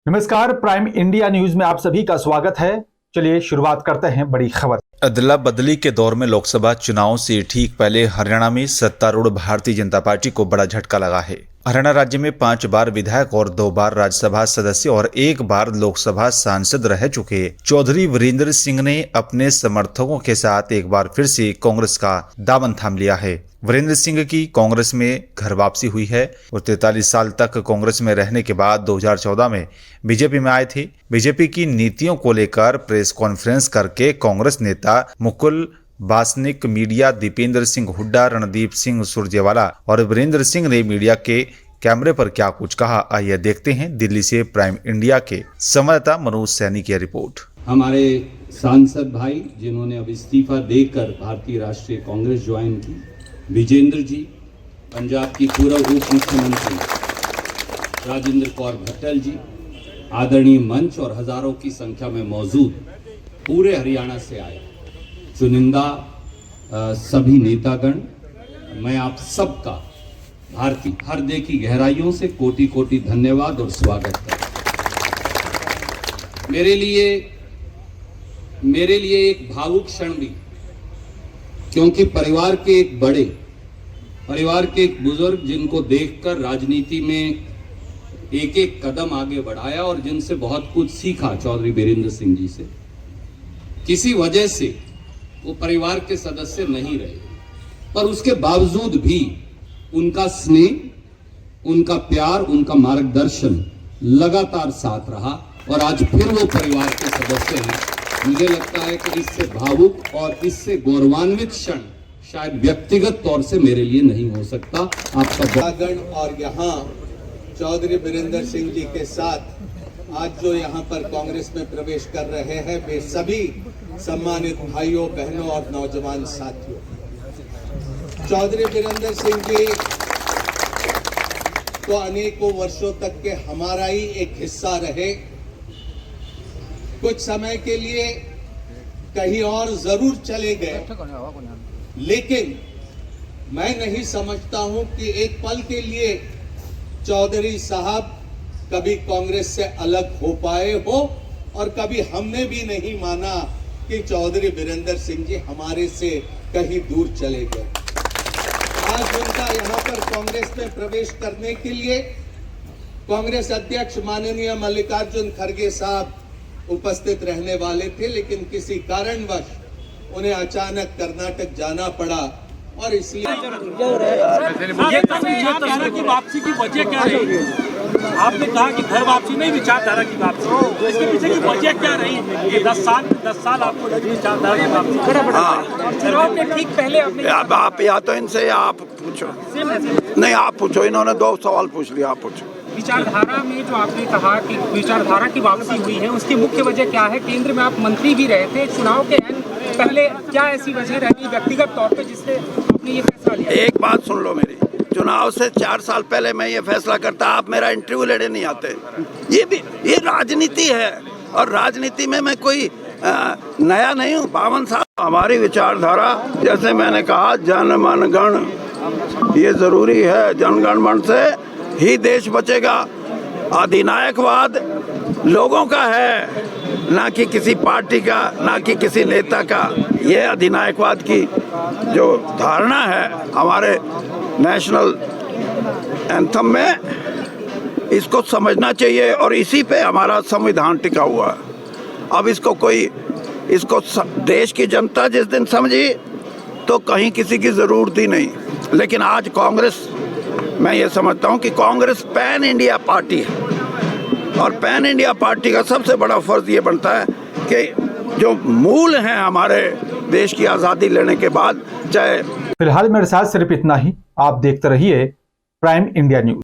नमस्कार, prime India news में आप सभी का स्वागत है। चलिए शुरुआत करते हैं बड़ी खबर। अदला बदली के दौर में लोकसभा चुनाव से ठीक पहले हरियाणा में सत्तारूढ़ भारतीय जनता पार्टी को बड़ा झटका लगा है। हरियाणा राज्य में 5 बार विधायक और 2 बार राज्यसभा सदस्य और 1 बार लोकसभा सांसद रह चुके चौधरी वीरेंद्र सिंह ने अपने समर्थकों के साथ एक बार फिर से कांग्रेस का दामन थाम लिया है। वीरेंद्र सिंह की कांग्रेस में घर वापसी हुई है और 43 साल तक कांग्रेस में रहने के बाद 2014 में बीजेपी में आए थे। बीजेपी की नीतियों को लेकर प्रेस कॉन्फ्रेंस करके कांग्रेस नेता मुकुल वासनिक, मीडिया दीपेंद्र सिंह हुड्डा, रणदीप सिंह सुरजेवाला और वीरेंद्र सिंह ने मीडिया के कैमरे पर क्या कुछ कहा, आइए देखते हैं। दिल्ली से प्राइम इंडिया के संवाददाता मनोज सैनी की रिपोर्ट। हमारे सांसद भाई जिन्होंने अब इस्तीफा देकर भारतीय राष्ट्रीय कांग्रेस ज्वाइन की, विजेंद्र जी, पंजाब की पूर्व उप मुख्यमंत्री राजेंद्र कौर भट्टल जी, आदरणीय मंच और हजारों की संख्या में मौजूद पूरे हरियाणा से आए चुनिंदा सभी नेतागण, मैं आप सबका भारतीय हृदय की गहराइयों से कोटि कोटि धन्यवाद और स्वागत करता हूं। मेरे लिए एक भावुक क्षण भी, क्योंकि परिवार के एक बुजुर्ग जिनको देखकर राजनीति में एक एक कदम आगे बढ़ाया और जिनसे बहुत कुछ सीखा, चौधरी वीरेंद्र सिंह जी से, किसी वजह से वो परिवार के सदस्य नहीं रहे, पर उसके बावजूद भी उनका स्नेह, उनका प्यार, उनका मार्गदर्शन लगातार साथ रहा और आज फिर वो परिवार के सदस्य हैं। मुझे लगता है कि इससे भावुक और इससे गौरवान्वित क्षण शायद व्यक्तिगत तौर से मेरे लिए नहीं हो सकता। आपका गण और यहाँ चौधरी वीरेंद्र सिंह जी के साथ आज जो यहाँ पर कांग्रेस में प्रवेश कर रहे हैं, वे सभी सम्मानित भाइयों, बहनों और नौजवान साथियों, चौधरी वीरेंद्र सिंह जी तो अनेकों वर्षों तक के हमारा ही एक हिस्सा रहे। कुछ समय के लिए कहीं और जरूर चले गए, लेकिन मैं नहीं समझता हूं कि एक पल के लिए चौधरी साहब कभी कांग्रेस से अलग हो पाए हो, और कभी हमने भी नहीं माना कि चौधरी वीरेंद्र सिंह जी हमारे से कहीं दूर चले गए। आज उनका यहाँ पर कांग्रेस में प्रवेश करने के लिए कांग्रेस अध्यक्ष माननीय मल्लिकार्जुन खड़गे साहब उपस्थित रहने वाले थे, लेकिन किसी कारणवश उन्हें अचानक कर्नाटक जाना पड़ा और इसलिए की वापसी की वजह क्या रही? आपने कहा कि घर वापसी नहीं, विचारधारा की वापसी, इसके पीछे की वजह क्या रही? ये 10 साल आपको लगी विचारधारा की वापसी। चुनाव के ठीक पहले आप या तो इनसे या आप पूछो, नहीं आप पूछो, इन्होंने 2 सवाल पूछ लिया, आप पूछो। विचारधारा में जो आपने कहा कि विचारधारा की वापसी हुई है, उसकी मुख्य वजह क्या है? केंद्र में आप मंत्री भी रहे थे, चुनाव के पहले क्या ऐसी वजह रही व्यक्तिगत तौर पे जिससे आपने ये फैसला लिया? एक बात सुन लो मेरी, चुनाव से 4 साल पहले मैं ये फैसला करता, आप मेरा इंटरव्यू लेने नहीं आते। ये राजनीति है और राजनीति में मैं कोई नया नहीं हूँ। 52 साल हमारी विचारधारा, जैसे मैंने कहा, जन मन गण ये जरूरी है, जनगण मन से ही देश बचेगा। अधिनायकवाद लोगों का है, ना कि किसी पार्टी का, ना कि किसी नेता का। ये अधिनायकवाद की जो धारणा है हमारे नेशनल एंथम में, इसको समझना चाहिए और इसी पे हमारा संविधान टिका हुआ है। अब इसको देश की जनता जिस दिन समझी तो कहीं किसी की ज़रूरत ही नहीं। लेकिन आज कांग्रेस, मैं ये समझता हूँ कि कांग्रेस पैन इंडिया पार्टी है और पैन इंडिया पार्टी का सबसे बड़ा फर्ज ये बनता है कि जो मूल हैं हमारे देश की आज़ादी लेने के बाद, चाहे। फिलहाल मेरे साथ सिर्फ इतना ही। आप देखते रहिए प्राइम इंडिया न्यूज।